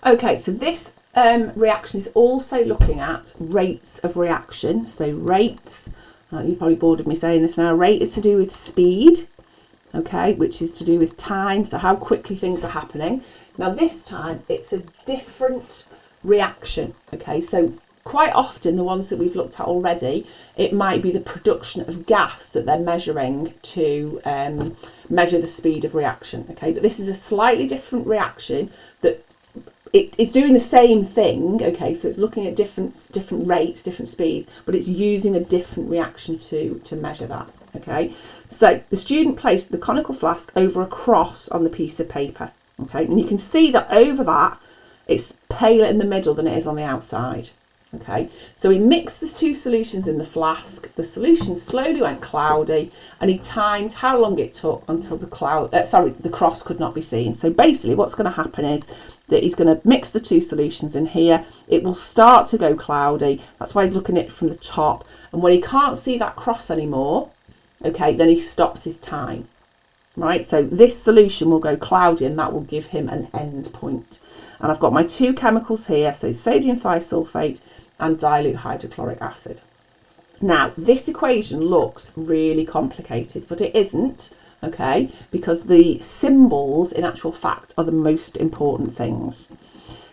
Okay, so this reaction is also looking at rates of reaction. So rates, you're probably bored of me saying this now, rate is to do with speed, okay, which is to do with time, so how quickly things are happening. Now this time it's a different reaction, okay, so quite often the ones that we've looked at already, it might be the production of gas that they're measuring to measure the speed of reaction, okay, but this is a slightly different reaction that it's doing the same thing, okay, so it's looking at different rates, different speeds, but it's using a different reaction to measure that, okay. So the student placed the conical flask over a cross on the piece of paper, okay, and you can see that over that it's paler in the middle than it is on the outside, okay. So he mixed the two solutions in the flask, the solution slowly went cloudy, and he timed how long it took until the cross could not be seen. So basically what's going to happen is that he's going to mix the two solutions in here, it will start to go cloudy, that's why he's looking at it from the top, and when he can't see that cross anymore, okay, then he stops his time, right? So this solution will go cloudy and that will give him an end point. And I've got my two chemicals here, so sodium thiosulphate and dilute hydrochloric acid. Now this equation looks really complicated, but it isn't, okay, because the symbols in actual fact are the most important things.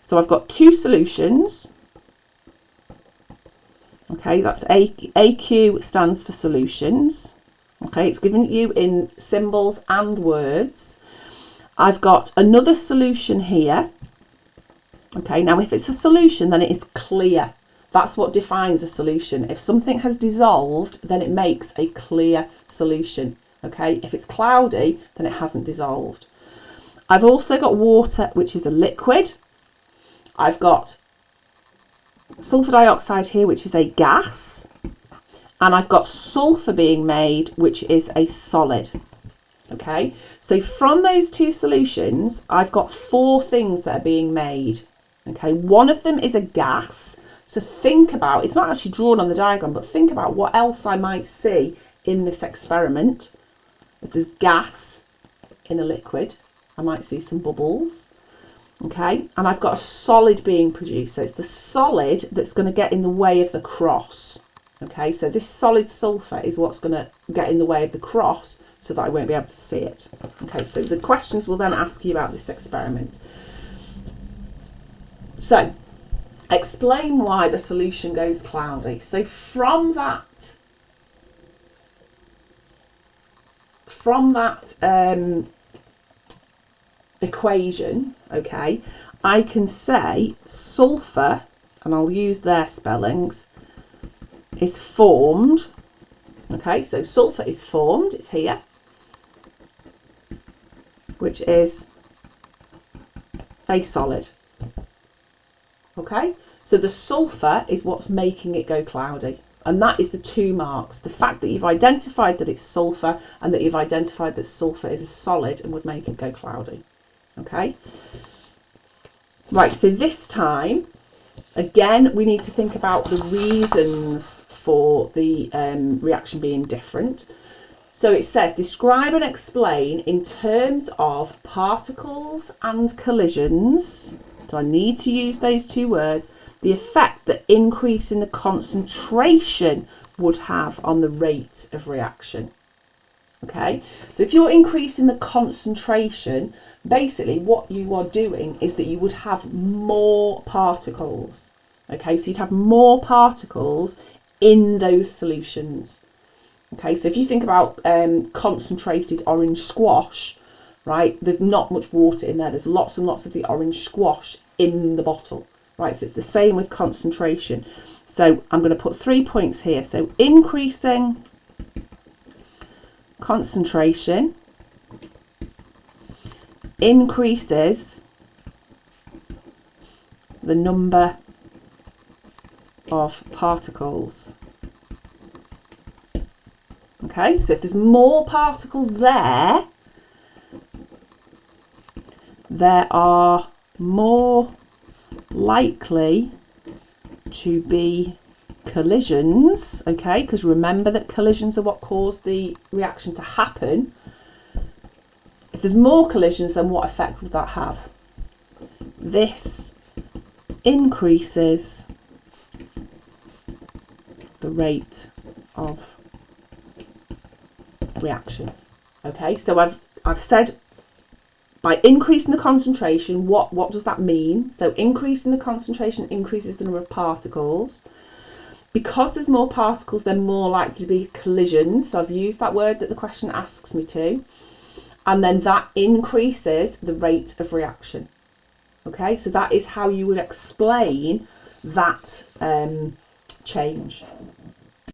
So I've got two solutions, okay, that's AQ stands for solutions, okay, it's given you in symbols and words. I've got another solution here, okay, now if it's a solution then it is clear. That's what defines a solution. If something has dissolved, then it makes a clear solution. Okay, if it's cloudy, then it hasn't dissolved. I've also got water, which is a liquid. I've got sulfur dioxide here, which is a gas. And I've got sulfur being made, which is a solid. Okay, so from those two solutions, I've got four things that are being made. Okay, one of them is a gas. So think about, it's not actually drawn on the diagram, but think about what else I might see in this experiment. If there's gas in a liquid, I might see some bubbles, okay? And I've got a solid being produced. So it's the solid that's going to get in the way of the cross, okay? So this solid sulfur is what's going to get in the way of the cross so that I won't be able to see it. Okay, so the questions will then ask you about this experiment. So, explain why the solution goes cloudy. So from that equation, okay, I can say sulfur, and I'll use their spellings, is formed. Okay, so sulfur is formed, it's here, which is a solid. Okay, so the sulfur is what's making it go cloudy, and that is the two marks. The fact that you've identified that it's sulfur and that you've identified that sulfur is a solid and would make it go cloudy. Okay, right, so this time again we need to think about the reasons for the reaction being different. So it says describe and explain in terms of particles and collisions. So I need to use those two words, the effect that increase in the concentration would have on the rate of reaction. Okay, so if you're increasing the concentration, basically what you are doing is that you would have more particles. Okay, so you'd have more particles in those solutions. Okay, so if you think about concentrated orange squash, right, there's not much water in there, there's lots and lots of the orange squash in the bottle, right, so it's the same with concentration. So I'm going to put 3 points here. So increasing concentration increases the number of particles. Okay, so if there's more particles there are more likely to be collisions, okay, because remember that collisions are what cause the reaction to happen. If there's more collisions, then what effect would that have? This increases the rate of reaction. Okay, so I've said by increasing the concentration, what does that mean? So increasing the concentration increases the number of particles. Because there's more particles, they're more likely to be collisions. So I've used that word that the question asks me to. And then that increases the rate of reaction. Okay, so that is how you would explain that change.